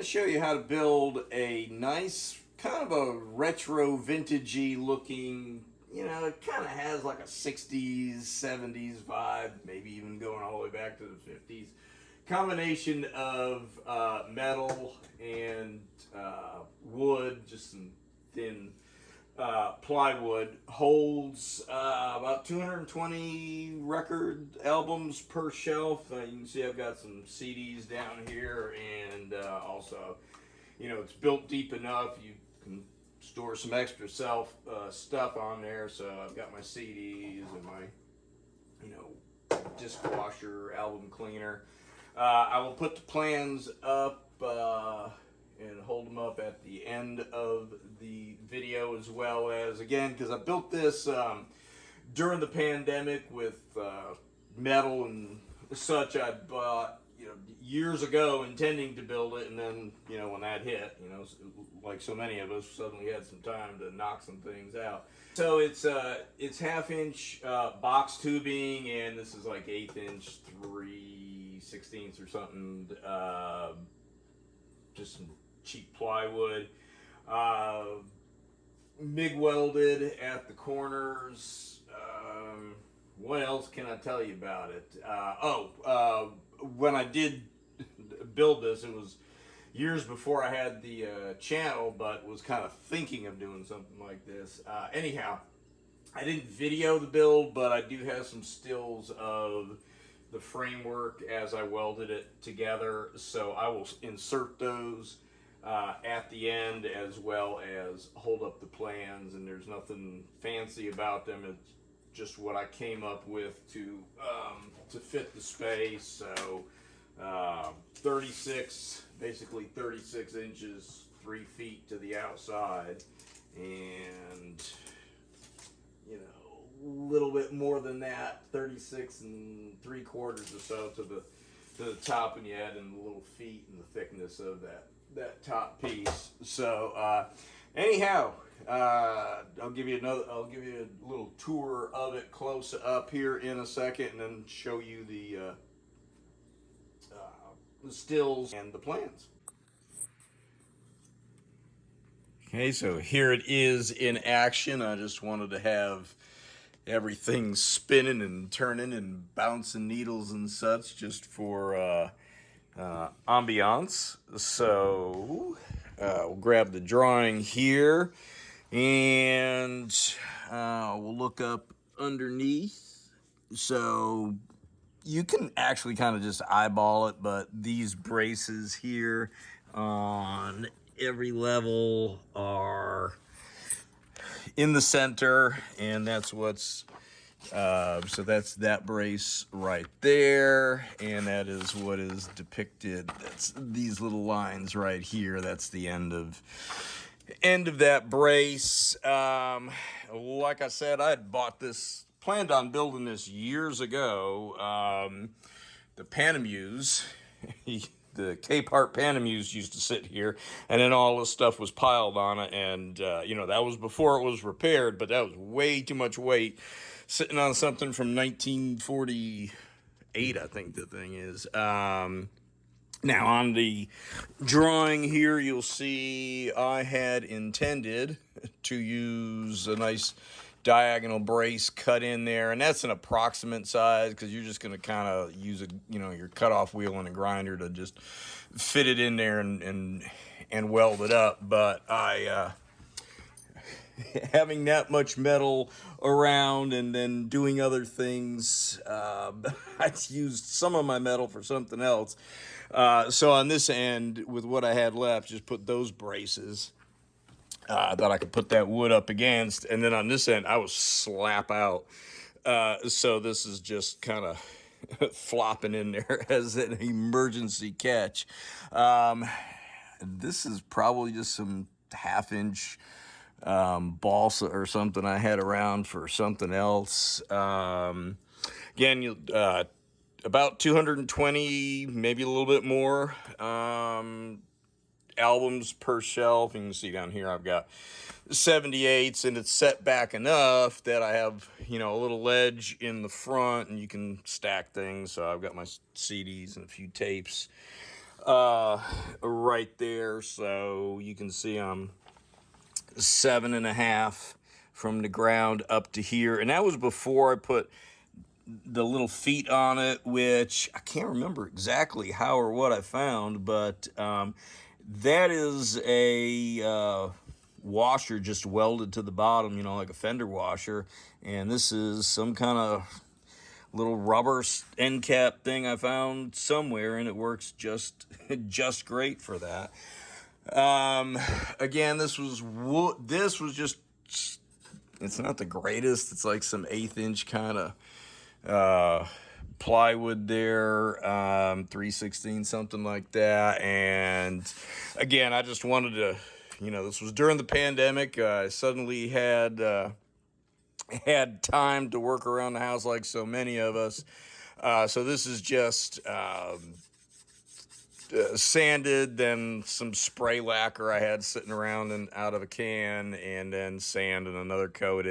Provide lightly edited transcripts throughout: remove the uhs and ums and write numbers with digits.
to show you how to build a nice, kind of a retro vintagey looking, it kind of has like a 60s, 70s vibe, maybe even going all the way back to the 50s. Combination of metal and wood, just some thin plywood. Holds about 220 record albums per shelf. You can see I've got some CDs down here, and also, it's built deep enough you can store some extra stuff on there. So I've got my CDs and my, disc washer, album cleaner. I will put the plans up and hold them up at the end of the video, as well as, again, because I built this during the pandemic with metal and such. I bought years ago intending to build it, and then when that hit, like so many of us, suddenly had some time to knock some things out. So it's half-inch box tubing, and this is like 1/8" 3/16 or something. Just some cheap plywood, MIG welded at the corners. What else can I tell you about it? When I did build this, it was years before I had the channel, but was kind of thinking of doing something like this. Anyhow, I didn't video the build, but I do have some stills of the framework as I welded it together, so I will insert those at the end, as well as hold up the plans. And there's nothing fancy about them. It's just what I came up with to fit the space. So basically 36 inches, 3 feet to the outside, and a little bit more than that, 36 3/4 or so to the top, and you add in the little feet and the thickness of that top piece. So anyhow, I'll give you a little tour of it close up here in a second, and then show you the stills and the plans. Okay, so here it is in action. I just wanted to have everything spinning and turning and bouncing needles and such, just for ambiance. So we'll grab the drawing here, and we'll look up underneath. So you can actually kind of just eyeball it, but these braces here on every level are in the center, and that's what's so that's that brace right there, and that is what is depicted. That's these little lines right here. That's the end of that brace. Like I said, I had planned on building this years ago. The Panamuse, the Capehart Panamuse used to sit here, and then all this stuff was piled on it, and that was before it was repaired, but that was way too much weight sitting on something from 1948, I think the thing is. Now, on the drawing here, you'll see I had intended to use a nice diagonal brace cut in there, and that's an approximate size, because you're just going to kind of use your cutoff wheel and a grinder to just fit it in there and weld it up. But I having that much metal around and then doing other things, I used some of my metal for something else. So on this end, with what I had left, just put those braces that I could put that wood up against, and then on this end I was slap out. So this is just kind of flopping in there as an emergency catch. This is probably just some half-inch balsa or something I had around for something else. Again, about 220, maybe a little bit more albums per shelf. You can see down here I've got 78s, and it's set back enough that I have a little ledge in the front, and you can stack things. So I've got my CDs and a few tapes right there. So you can see I'm 7.5 from the ground up to here. And that was before I put the little feet on it, which I can't remember exactly how or what I found, but that is a washer just welded to the bottom, you know, like a fender washer. And this is some kind of little rubber end cap thing I found somewhere, and it works just great for that. Again, this was just, it's not the greatest. It's like some 1/8 inch kind of plywood there, 3/16, something like that. And again, I just wanted to, you know, this was during the pandemic. I suddenly had time to work around the house like so many of us. So this is just sanded, then some spray lacquer I had sitting around and out of a can, and then sand and another coat.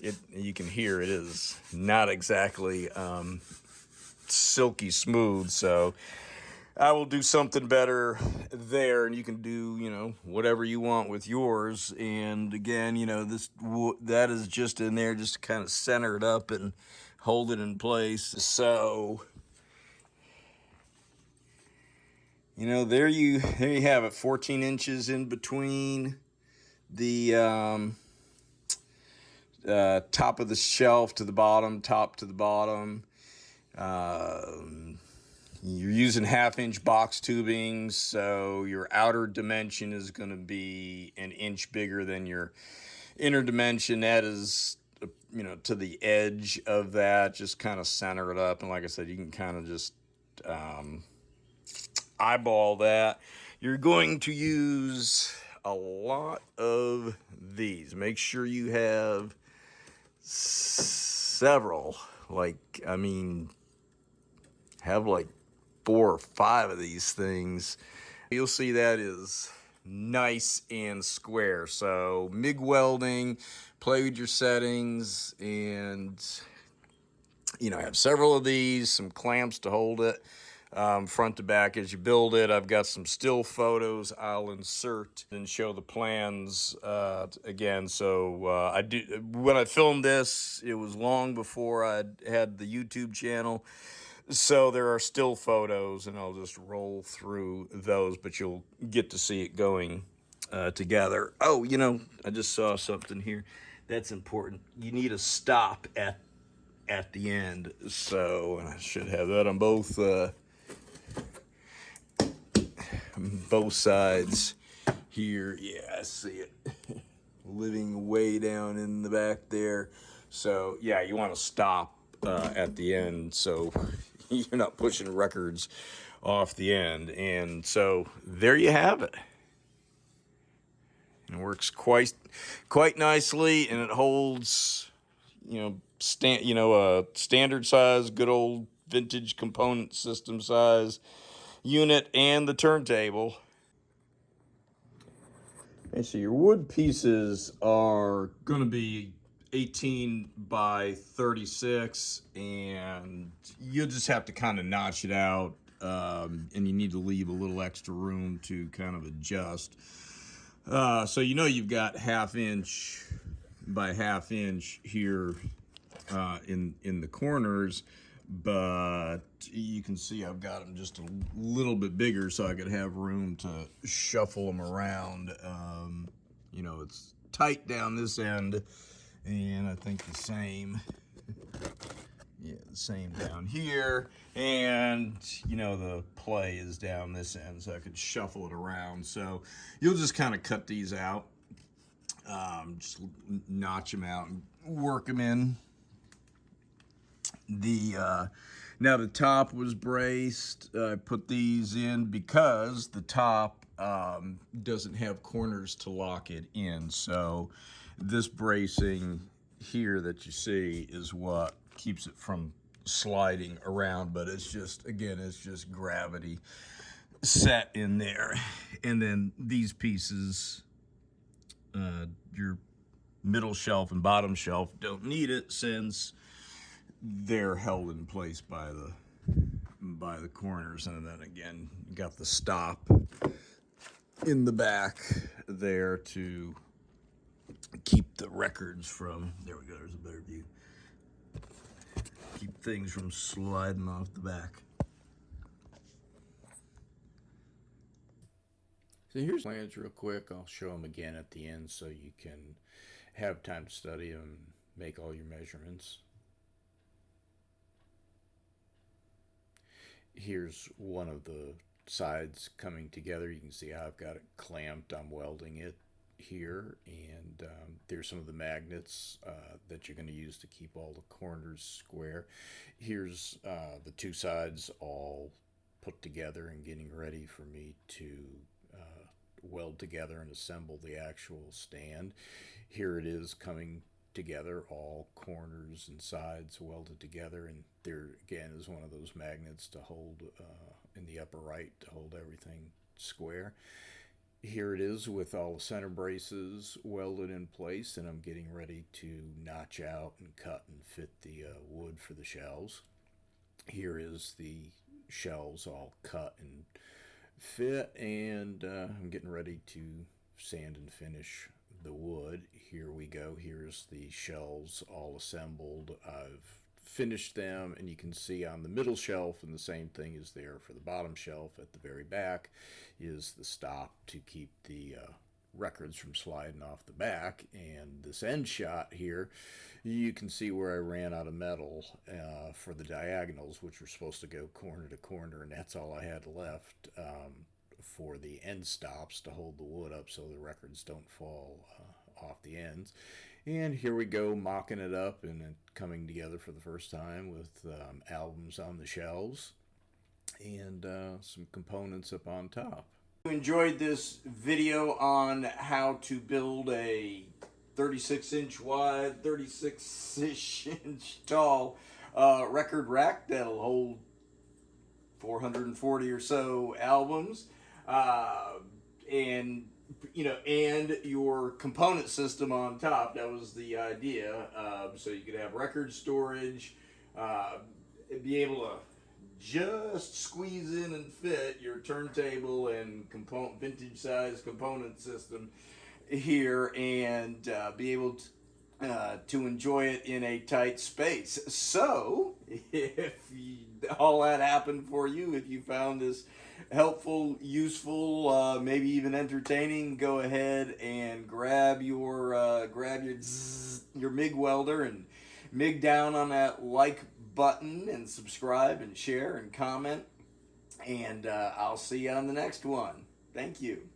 You can hear it is not exactly silky smooth. So I will do something better there, and you can do, you know, whatever you want with yours. And again, you know, that is just in there just to kind of center it up and hold it in place. So, you know, there you have it. 14 inches in between the top of the shelf to the bottom, top to the bottom. You're using 1/2 inch box tubing, so your outer dimension is going to be 1 inch bigger than your inner dimension. That is, you know, to the edge of that. Just kind of center it up, and like I said, you can kind of just eyeball that. You're going to use a lot of these. Make sure you have several. Like, I mean, have like 4 or 5 of these things. You'll see that is nice and square. So MIG welding, play with your settings, and, you know, have several of these, some clamps to hold it front to back as you build it. I've got some still photos I'll insert and show the plans again. So when I filmed this, it was long before I had the YouTube channel. So there are still photos, and I'll just roll through those, but you'll get to see it going together. Oh, you know, I just saw something here that's important. You need a stop at the end. So, and I should have that on both sides here. Yeah, I see it. Living way down in the back there. So yeah, you want to stop at the end, so you're not pushing records off the end. And so there you have it. It works quite nicely, and it holds, you know, a standard size, good old vintage component system size unit and the turntable. And so your wood pieces are going to be 18 by 36, and you'll just have to kind of notch it out, and you need to leave a little extra room to kind of adjust. So you know you've got 1/2 inch by 1/2 inch here in the corners, but you can see I've got them just a little bit bigger so I could have room to shuffle them around. You know, it's tight down this end, and I think the same down here, and you know, the play is down this end, so I could shuffle it around. So you'll just kind of cut these out, just notch them out and work them in. Now the top was braced. I put these in because the top doesn't have corners to lock it in. So this bracing here that you see is what keeps it from sliding around, but it's just, again, it's just gravity set in there. And then these pieces, your middle shelf and bottom shelf, don't need it since they're held in place by by the corners, and then again you got the stop in the back there to keep the records from, there we go, there's a better view, keep things from sliding off the back. So here's plans real quick. I'll show them again at the end so you can have time to study them, make all your measurements. Here's one of the sides coming together. You can see how I've got it clamped. I'm welding it here, and there's some of the magnets that you're going to use to keep all the corners square. Here's the two sides all put together and getting ready for me to weld together and assemble the actual stand. Here it is coming together, all corners and sides welded together, and there again is one of those magnets to hold in the upper right to hold everything square. Here it is with all the center braces welded in place, and I'm getting ready to notch out and cut and fit the wood for the shelves. Here is the shelves all cut and fit, and I'm getting ready to sand and finish the wood. Here we go. Here's the shelves all assembled. I've finished them, and you can see on the middle shelf, and the same thing is there for the bottom shelf at the very back, is the stop to keep the records from sliding off the back. And this end shot here, you can see where I ran out of metal for the diagonals, which were supposed to go corner to corner, and that's all I had left for the end stops to hold the wood up so the records don't fall off the ends. And here we go, mocking it up and it coming together for the first time with albums on the shelves and some components up on top. If you enjoyed this video on how to build a 36-inch wide, 36-inch tall record rack that'll hold 440 or so albums, and and your component system on top. That was the idea. So you could have record storage, be able to just squeeze in and fit your turntable and vintage size component system here, and be able to enjoy it in a tight space. So if all that happened for you, if you found this helpful, useful, maybe even entertaining, go ahead and grab your MIG welder and MIG down on that like button and subscribe and share and comment, and I'll see you on the next one. Thank you.